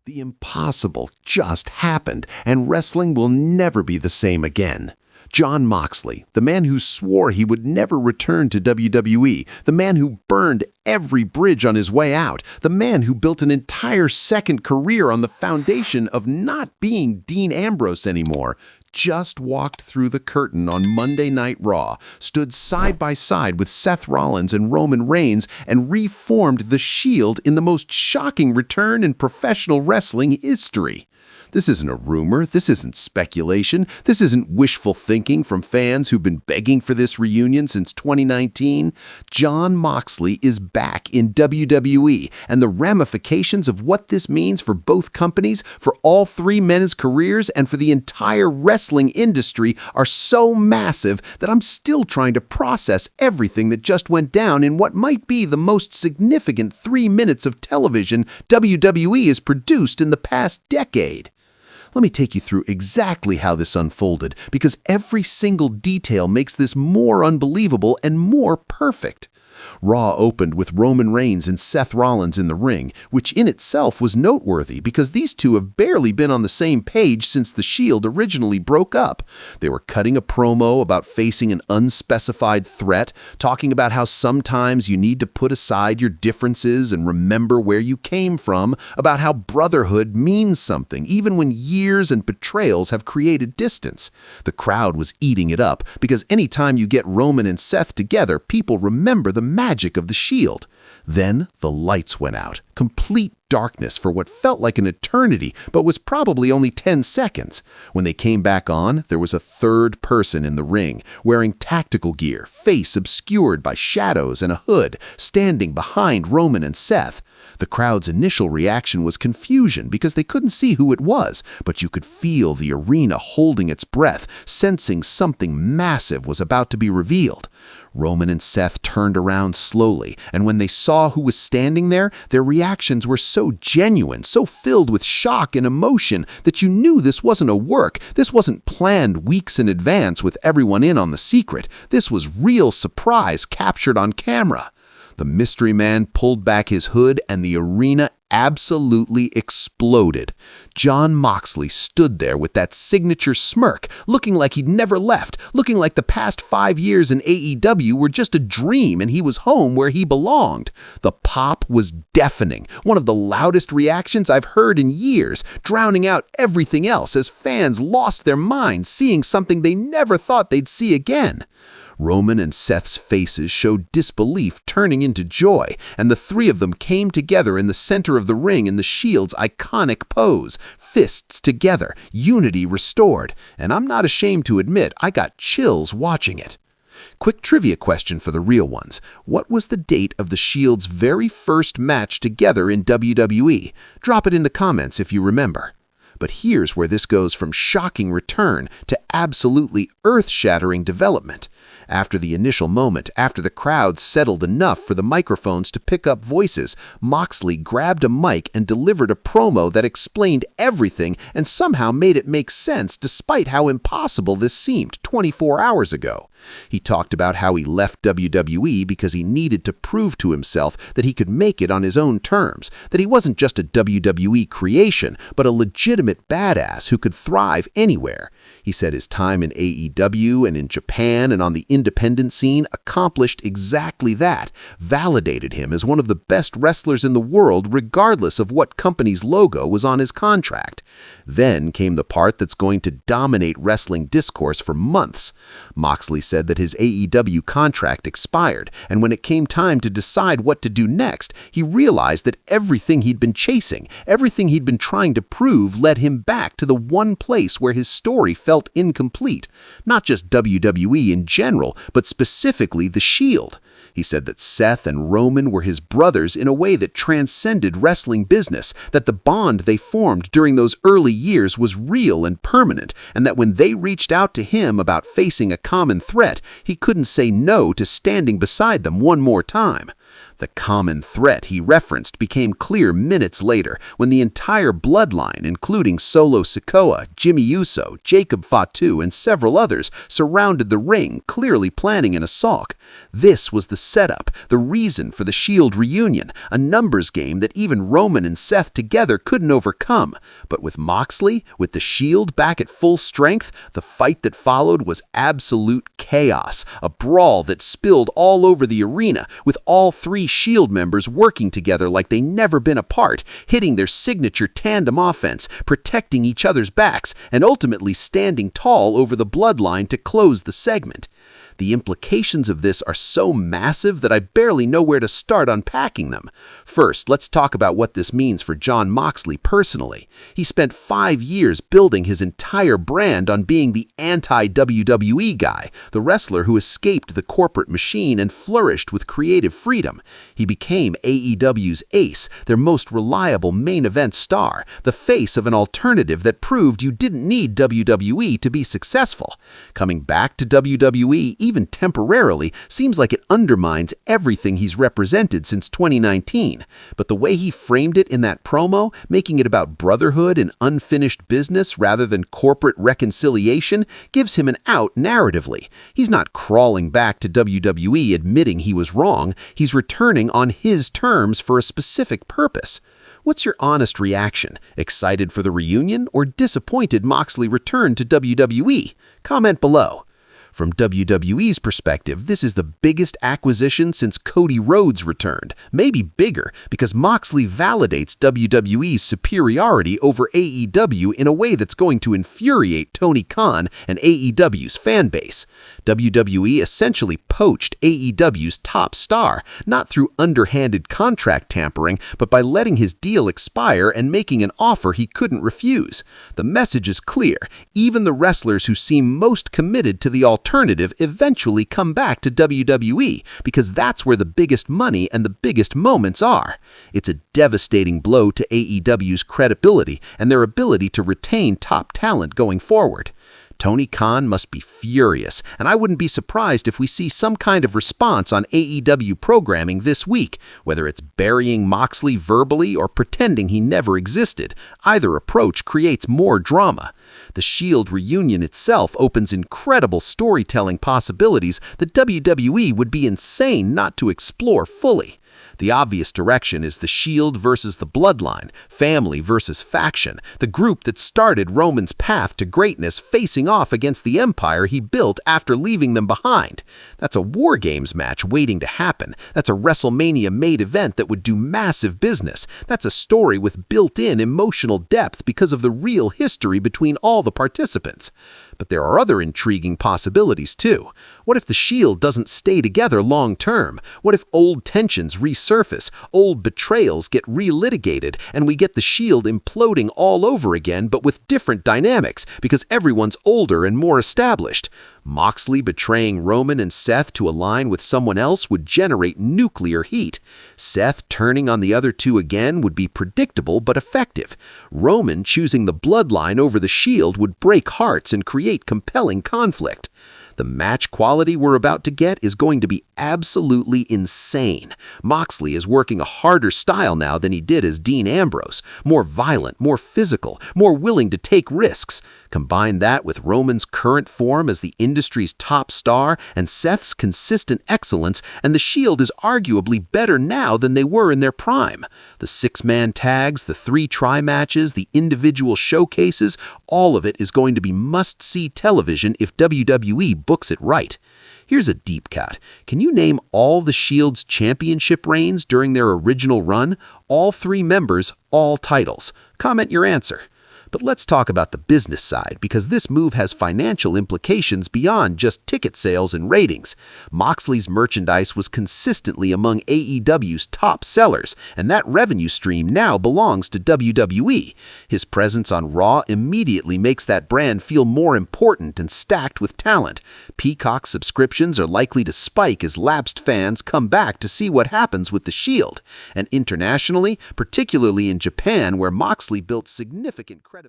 The impossible just happened, and wrestling will never be the same again. Jon Moxley, the man who swore he would never return to WWE, the man who burned every bridge on his way out, the man who built an entire second career on the foundation of not being Dean Ambrose anymore, just walked through the curtain on Monday Night Raw, stood side by side with Seth Rollins and Roman Reigns, and reformed the Shield in the most shocking return in professional wrestling history. This isn't a rumor, this isn't speculation, this isn't wishful thinking from fans who've been begging for this reunion since 2019. Jon Moxley is back in WWE, and the ramifications of what this means for both companies, for all three men's careers, and for the entire wrestling industry are so massive that I'm still trying to process everything that just went down in what might be the most significant 3 minutes of television WWE has produced in the past decade. Let me take you through exactly how this unfolded, because every single detail makes this more unbelievable and more perfect. Raw opened with Roman Reigns and Seth Rollins in the ring, which in itself was noteworthy because these two have barely been on the same page since the Shield originally broke up. They were cutting a promo about facing an unspecified threat, talking about how sometimes you need to put aside your differences and remember where you came from, about how brotherhood means something, even when years and betrayals have created distance. The crowd was eating it up because anytime you get Roman and Seth together, people remember the magic of the Shield. Then the lights went out. Complete darkness for what felt like an eternity, but was probably only 10 seconds. When they came back on, there was a third person in the ring, wearing tactical gear, face obscured by shadows and a hood, standing behind Roman and Seth. The crowd's initial reaction was confusion because they couldn't see who it was, but you could feel the arena holding its breath, sensing something massive was about to be revealed. Roman and Seth turned around slowly, and when they saw who was standing there, their reactions were so genuine, so filled with shock and emotion that you knew this wasn't a work, this wasn't planned weeks in advance with everyone in on the secret. This was real surprise captured on camera. The mystery man pulled back his hood and the arena absolutely exploded. Jon Moxley stood there with that signature smirk, looking like he'd never left, looking like the past 5 years in AEW were just a dream and he was home where he belonged. The pop was deafening, one of the loudest reactions I've heard in years, drowning out everything else as fans lost their minds seeing something they never thought they'd see again. Roman and Seth's faces showed disbelief turning into joy, and the three of them came together in the center of the ring in the Shield's iconic pose, fists together, unity restored, and I'm not ashamed to admit I got chills watching it. Quick trivia question for the real ones. What was the date of the Shield's very first match together in WWE? Drop it in the comments if you remember. But here's where this goes from shocking return to absolutely earth-shattering development. After the initial moment, after the crowd settled enough for the microphones to pick up voices, Moxley grabbed a mic and delivered a promo that explained everything and somehow made it make sense despite how impossible this seemed 24 hours ago. He talked about how he left WWE because he needed to prove to himself that he could make it on his own terms, that he wasn't just a WWE creation, but a legitimate badass who could thrive anywhere. He said his time in AEW and in Japan and on the independent scene accomplished exactly that, validated him as one of the best wrestlers in the world regardless of what company's logo was on his contract. Then came the part that's going to dominate wrestling discourse for months. Moxley said that his AEW contract expired, and when it came time to decide what to do next, he realized that everything he'd been chasing, everything he'd been trying to prove led him back to the one place where his story felt incomplete. Not just WWE in general, but specifically the Shield. He said that Seth and Roman were his brothers in a way that transcended wrestling business, that the bond they formed during those early years was real and permanent, and that when they reached out to him about facing a common threat, he couldn't say no to standing beside them one more time. The common threat he referenced became clear minutes later when the entire bloodline, including Solo Sikoa, Jimmy Uso, Jacob Fatu, and several others, surrounded the ring, clearly planning an assault. This was the setup, the reason for the Shield reunion, a numbers game that even Roman and Seth together couldn't overcome. But with Moxley, with the Shield back at full strength, the fight that followed was absolute chaos, a brawl that spilled all over the arena, with all three Shield members working together like they'd never been apart, hitting their signature tandem offense, protecting each other's backs, and ultimately standing tall over the bloodline to close the segment. The implications of this are so massive that I barely know where to start unpacking them. First, let's talk about what this means for Jon Moxley personally. He spent 5 years building his entire brand on being the anti-WWE guy, the wrestler who escaped the corporate machine and flourished with creative freedom. He became AEW's ace, their most reliable main event star, the face of an alternative that proved you didn't need WWE to be successful. Coming back to WWE, even temporarily, seems like it undermines everything he's represented since 2019. But the way he framed it in that promo, making it about brotherhood and unfinished business rather than corporate reconciliation, gives him an out narratively. He's not crawling back to WWE admitting he was wrong. He's returning on his terms for a specific purpose. What's your honest reaction? Excited for the reunion or disappointed Moxley returned to WWE? Comment below. From WWE's perspective, this is the biggest acquisition since Cody Rhodes returned, maybe bigger, because Moxley validates WWE's superiority over AEW in a way that's going to infuriate Tony Khan and AEW's fanbase. WWE essentially poached AEW's top star, not through underhanded contract tampering, but by letting his deal expire and making an offer he couldn't refuse. The message is clear. Even the wrestlers who seem most committed to the alternative eventually come back to WWE because that's where the biggest money and the biggest moments are. It's a devastating blow to AEW's credibility and their ability to retain top talent going forward. Tony Khan must be furious, and I wouldn't be surprised if we see some kind of response on AEW programming this week, whether it's burying Moxley verbally or pretending he never existed. Either approach creates more drama. The Shield reunion itself opens incredible storytelling possibilities that WWE would be insane not to explore fully. The obvious direction is the Shield versus the Bloodline, family versus faction, the group that started Roman's path to greatness facing off against the empire he built after leaving them behind. That's a War Games match waiting to happen. That's a WrestleMania main event that would do massive business. That's a story with built-in emotional depth because of the real history between all the participants. But there are other intriguing possibilities too. What if the Shield doesn't stay together long term? What if old tensions resurface, old betrayals get relitigated, and we get the Shield imploding all over again but with different dynamics because everyone's older and more established? Moxley betraying Roman and Seth to align with someone else would generate nuclear heat. Seth turning on the other two again would be predictable but effective. Roman choosing the Bloodline over the Shield would break hearts and create compelling conflict. The match quality we're about to get is going to be absolutely insane. Moxley is working a harder style now than he did as Dean Ambrose, more violent, more physical, more willing to take risks. Combine that with Roman's current form as the industry's top star and Seth's consistent excellence, and the Shield is arguably better now than they were in their prime. The six-man tags, the 3 tri-matches, the individual showcases, all of it is going to be must-see television if WWE books it right. Here's a deep cut. Can you name all the Shield's championship reigns during their original run? All 3 members, all titles. Comment your answer. But let's talk about the business side, because this move has financial implications beyond just ticket sales and ratings. Moxley's merchandise was consistently among AEW's top sellers, and that revenue stream now belongs to WWE. His presence on Raw immediately makes that brand feel more important and stacked with talent. Peacock subscriptions are likely to spike as lapsed fans come back to see what happens with the Shield. And internationally, particularly in Japan, where Moxley built significant credibility.